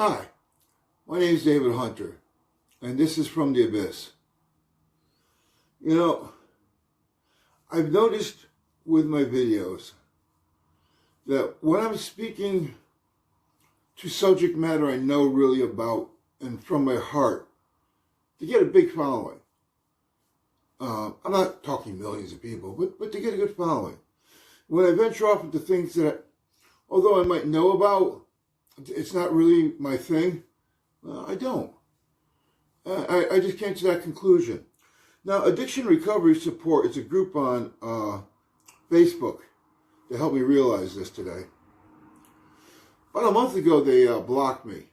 Hi, my name is David Hunter, and this is From the Abyss. You know, I've noticed with my videos that when I'm speaking to subject matter I know really about and from my heart, to get a big following. I'm not talking millions of people, but to get a good following. When I venture off into things that, although I might know about, it's not really my thing, I don't. I just came to that conclusion. Now, Addiction Recovery Support is a group on Facebook that helped me realize this today. About a month ago, they blocked me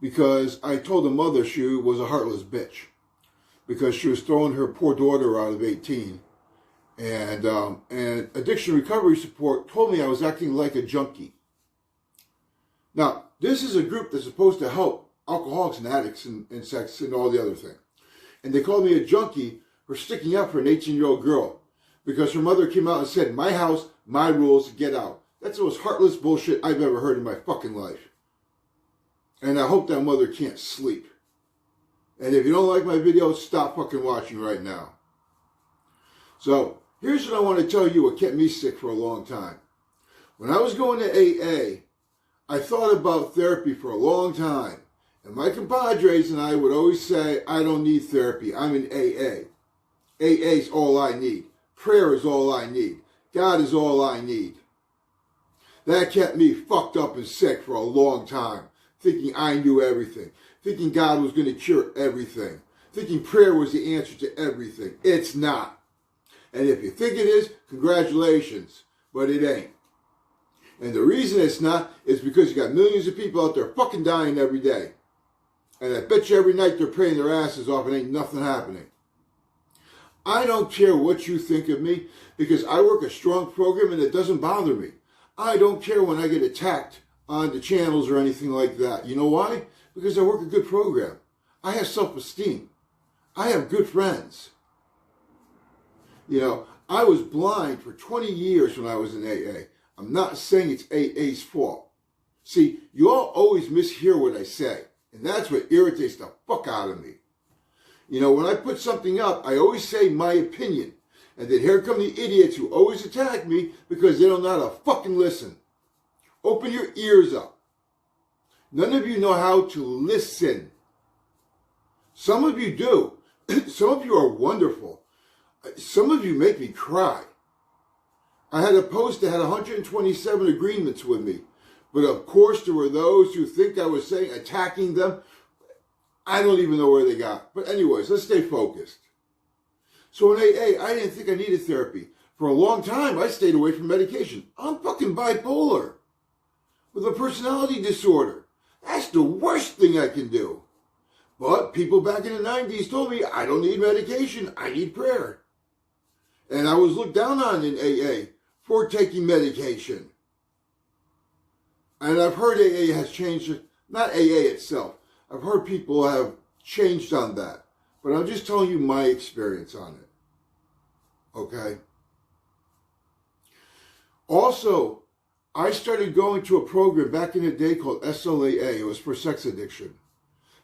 because I told the mother she was a heartless bitch because she was throwing her poor daughter out of 18. And Addiction Recovery Support told me I was acting like a junkie. Now, this is a group that's supposed to help alcoholics and addicts and sex and all the other thing. And they called me a junkie for sticking up for an 18-year-old girl because her mother came out and said, "My house, my rules, get out." That's the most heartless bullshit I've ever heard in my fucking life. And I hope that mother can't sleep. And if you don't like my video, stop fucking watching right now. So, here's what I want to tell you what kept me sick for a long time. When I was going to AA, I thought about therapy for a long time. And my compadres and I would always say, "I don't need therapy. I'm in AA. AA is all I need. Prayer is all I need. God is all I need." That kept me fucked up and sick for a long time, thinking I knew everything, thinking God was going to cure everything, thinking prayer was the answer to everything. It's not. And if you think it is, congratulations, but it ain't. And the reason it's not is because you got millions of people out there fucking dying every day. And I bet you every night they're praying their asses off and ain't nothing happening. I don't care what you think of me because I work a strong program and it doesn't bother me. I don't care when I get attacked on the channels or anything like that. You know why? Because I work a good program. I have self-esteem. I have good friends. You know, I was blind for 20 years when I was in AA. I'm not saying it's AA's fault. See, you all always mishear what I say. And that's what irritates the fuck out of me. You know, when I put something up, I always say my opinion. And then here come the idiots who always attack me because they don't know how to fucking listen. Open your ears up. None of you know how to listen. Some of you do. Some of you are wonderful. Some of you make me cry. I had a post that had 127 agreements with me. But of course there were those who think I was saying attacking them. I don't even know where they got. But anyways, let's stay focused. So in AA, I didn't think I needed therapy. For a long time, I stayed away from medication. I'm fucking bipolar with a personality disorder. That's the worst thing I can do. But people back in the 90s told me I don't need medication. I need prayer. And I was looked down on in AA for taking medication. And I've heard AA has changed, not AA itself. I've heard people have changed on that. But I'm just telling you my experience on it. Okay? Also, I started going to a program back in the day called SLAA. It was for sex addiction.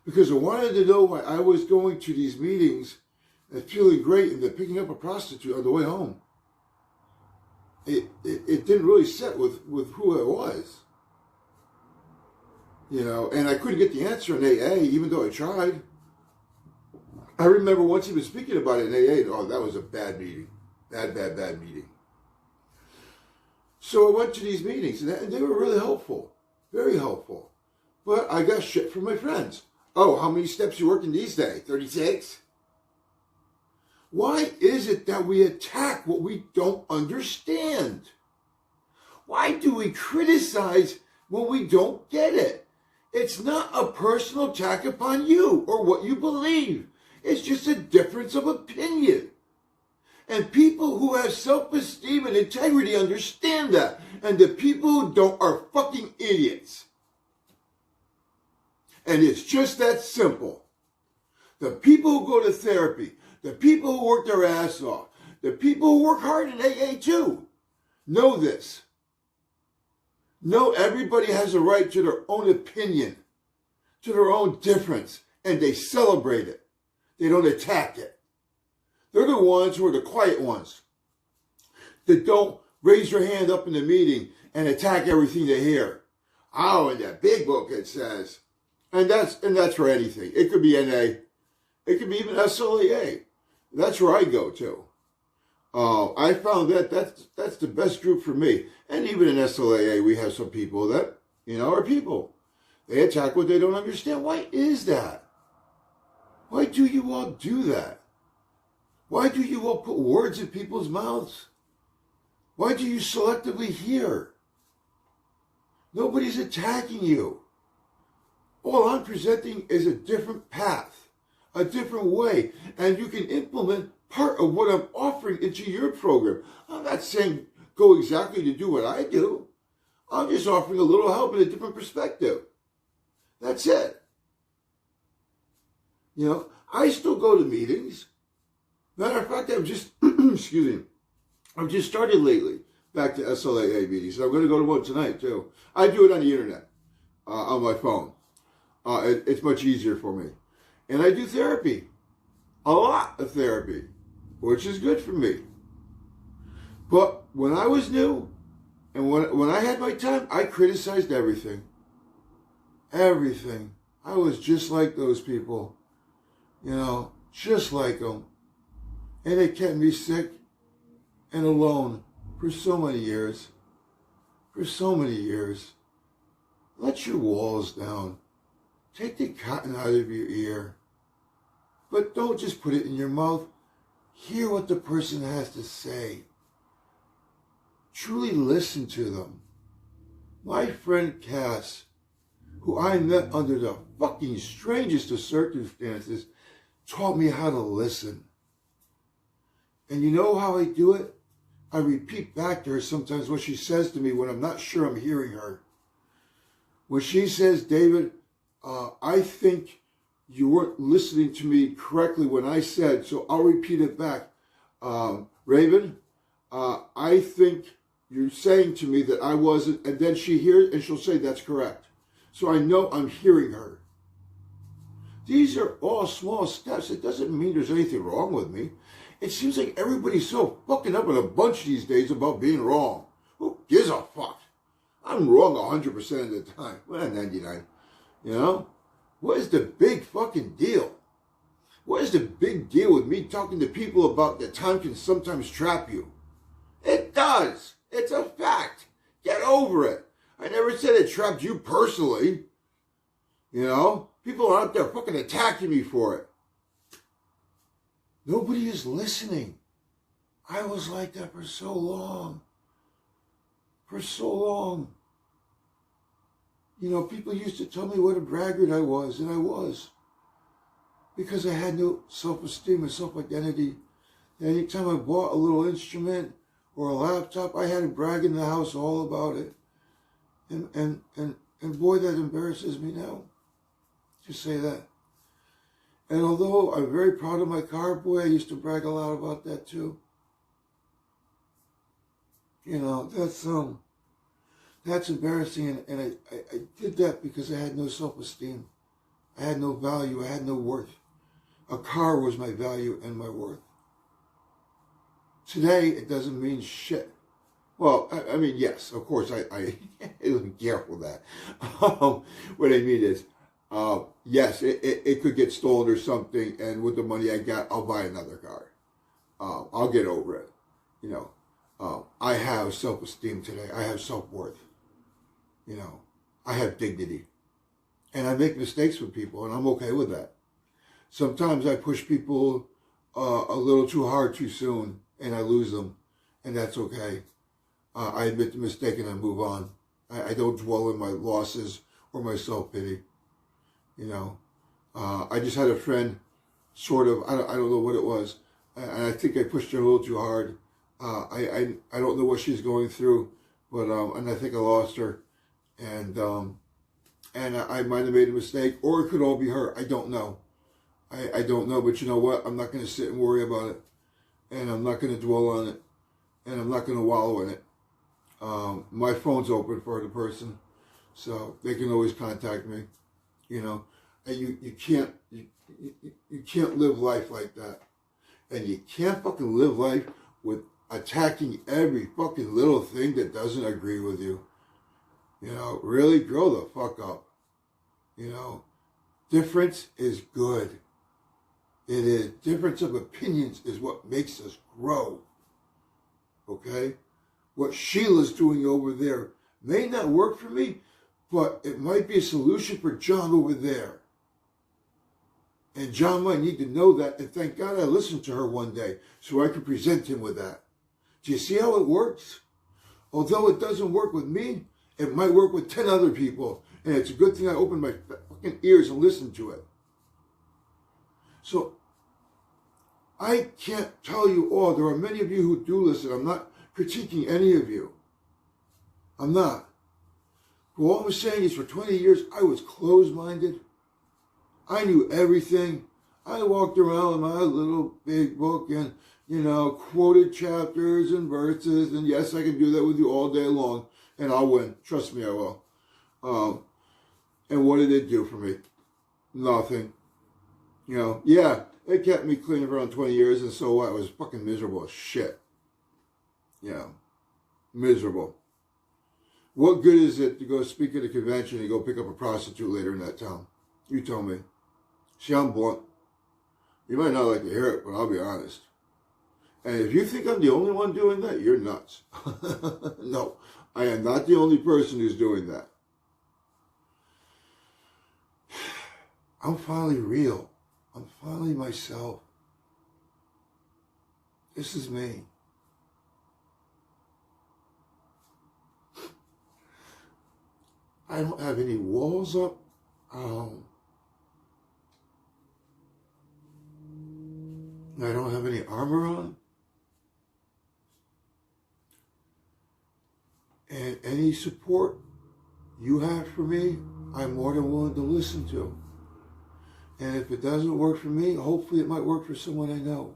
Because I wanted to know why I was going to these meetings and feeling great and then picking up a prostitute on the way home. It didn't really set with who I was. You know, and I couldn't get the answer in AA, even though I tried. I remember once he was speaking about it in AA, oh, that was a bad meeting. Bad meeting. So I went to these meetings, and they were really helpful. Very helpful. But I got shit from my friends. "Oh, how many steps you working these days? 36? Why is it that we attack what we don't understand? Why do we criticize when we don't get it? It's not a personal attack upon you or what you believe. It's just a difference of opinion. And people who have self-esteem and integrity understand that. And the people who don't are fucking idiots. And it's just that simple. The people who go to therapy, the people who work their ass off, the people who work hard in AA too, know this. Know everybody has a right to their own opinion. to their own difference and they celebrate it. They don't attack it. They're the ones who are the quiet ones that don't raise your hand up in the meeting and attack everything they hear. Oh, in that big book it says. And that's for anything. It could be NA. It could be even SLAA. That's where I go to. I found that's the best group for me. And even in SLAA, we have some people that, are people. They attack what they don't understand. Why is that? Why do you all do that? Why do you all put words in people's mouths? Why do you selectively hear? Nobody's attacking you. All I'm presenting is a different path, a different way, and you can implement part of what I'm offering into your program. I'm not saying go exactly to do what I do. I'm just offering a little help in a different perspective. That's it. I still go to meetings. Matter of fact, I've just, excuse me, I've just started lately back to SLAA meetings. So I'm going to go to one tonight too. I do it on the internet, on my phone. It's much easier for me. And I do therapy, a lot of therapy, which is good for me. But when I was new, and when I had my time, I criticized everything. Everything. I was just like those people, just like them. And it kept me sick and alone for so many years. For so many years. Let your walls down. Take the cotton out of your ear. But don't just put it in your mouth. Hear what the person has to say. Truly listen to them. My friend Cass, who I met under the fucking strangest of circumstances, taught me how to listen. And you know how I do it? I repeat back to her sometimes what she says to me when I'm not sure I'm hearing her. When she says, David, I think you weren't listening to me correctly when I said, so I'll repeat it back. Raven, I think you're saying to me that I wasn't, and then she hears and she'll say that's correct. So I know I'm hearing her. These are all small steps. It doesn't mean there's anything wrong with me. It seems like everybody's so fucking up in a bunch these days about being wrong. Who gives a fuck? I'm wrong 100% of the time. Well, 99. What is the big fucking deal? What is the big deal with me talking to people about that time can sometimes trap you? It does. It's a fact. Get over it. I never said it trapped you personally. People are out there fucking attacking me for it. Nobody is listening. I was like that for so long. For so long. People used to tell me what a braggart I was, and I was. Because I had no self-esteem and self-identity. And anytime I bought a little instrument or a laptop, I had to brag in the house all about it. And boy, that embarrasses me now. Just say that. And although I'm very proud of my car, boy, I used to brag a lot about that too. That's embarrassing, and I did that because I had no self-esteem. I had no value, I had no worth. A car was my value and my worth. Today, it doesn't mean shit. Well, I mean, yes, of course, I am careful with that. What I mean is, yes, it could get stolen or something, and with the money I got, I'll buy another car. I'll get over it. I have self-esteem today. I have self-worth. I have dignity. And I make mistakes with people, and I'm okay with that. Sometimes I push people a little too hard too soon, and I lose them, and that's okay. I admit the mistake and I move on. I don't dwell in my losses or my self-pity. I just had a friend, sort of, I don't know what it was, and I think I pushed her a little too hard. I don't know what she's going through, but and I think I lost her, and I might have made a mistake, or it could all be her. I don't know. I don't know, but you know what? I'm not going to sit and worry about it, and I'm not going to dwell on it, and I'm not going to wallow in it. My phone's open for the person, so they can always contact me. And you can't live life like that. And you can't fucking live life with attacking every fucking little thing that doesn't agree with you. You know, really grow the fuck up. You know, difference is good. It is. Difference of opinions is what makes us grow. Okay? What Sheila's doing over there may not work for me, but it might be a solution for John over there. And John might need to know that, and thank God I listened to her one day so I could present him with that. Do you see how it works? Although it doesn't work with me, it might work with 10 other people. And it's a good thing I opened my fucking ears and listened to it. So, I can't tell you all. There are many of you who do listen. I'm not critiquing any of you. I'm not. But all I'm saying is for 20 years, I was closed-minded. I knew everything. I walked around with my little big book and, you know, quoted chapters and verses. And yes, I can do that with you all day long. And I'll win. Trust me, I will. And what did it do for me? Nothing. You know, yeah, it kept me clean for around 20 years. And so what? I was fucking miserable as shit. Yeah. Miserable. What good is it to go speak at a convention and go pick up a prostitute later in that town? You tell me. See, I'm blunt. You might not like to hear it, but I'll be honest. And if you think I'm the only one doing that, you're nuts. No, I am not the only person who's doing that. I'm finally real. I'm finally myself. This is me. I don't have any walls up. I don't have any armor on. And any support you have for me, I'm more than willing to listen to. And if it doesn't work for me, hopefully it might work for someone I know.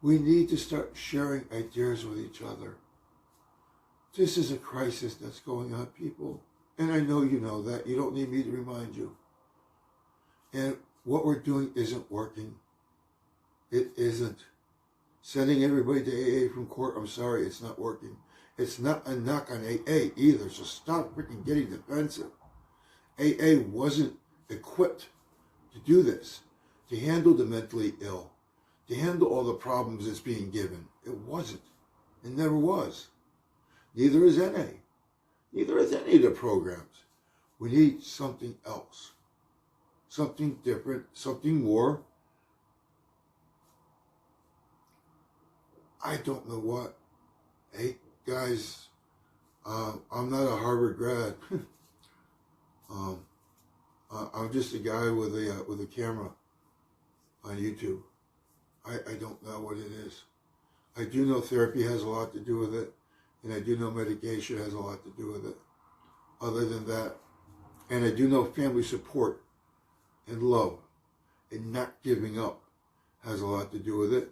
We need to start sharing ideas with each other. This is a crisis that's going on, people. And I know you know that. You don't need me to remind you. And what we're doing isn't working. It isn't. Sending everybody to AA from court, I'm sorry, it's not working. It's not a knock on AA either, so stop freaking getting defensive. AA wasn't equipped to do this, to handle the mentally ill, to handle all the problems that's being given. It wasn't. It never was. Neither is NA. Neither is any of the programs. We need something else. Something different, something more. I don't know what. Hey, guys, I'm not a Harvard grad. I'm just a guy with a camera on YouTube. I don't know what it is. I do know therapy has a lot to do with it, and I do know medication has a lot to do with it. Other than that, and I do know family support and love and not giving up has a lot to do with it.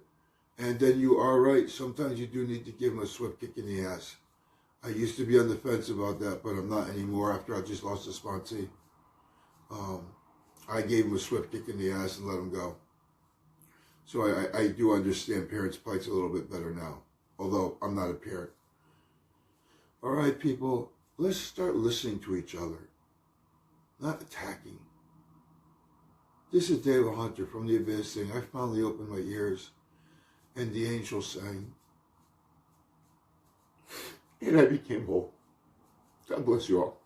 And then you are right. Sometimes you do need to give them a swift kick in the ass. I used to be on the fence about that, but I'm not anymore after I just lost a sponsee. I gave him a swift kick in the ass and let him go. So I do understand parents' plights a little bit better now, although I'm not a parent. All right, people, let's start listening to each other, not attacking. This is David Hunter from The Abyss saying, I finally opened my ears. And the angel sang. And I became whole. God bless you all.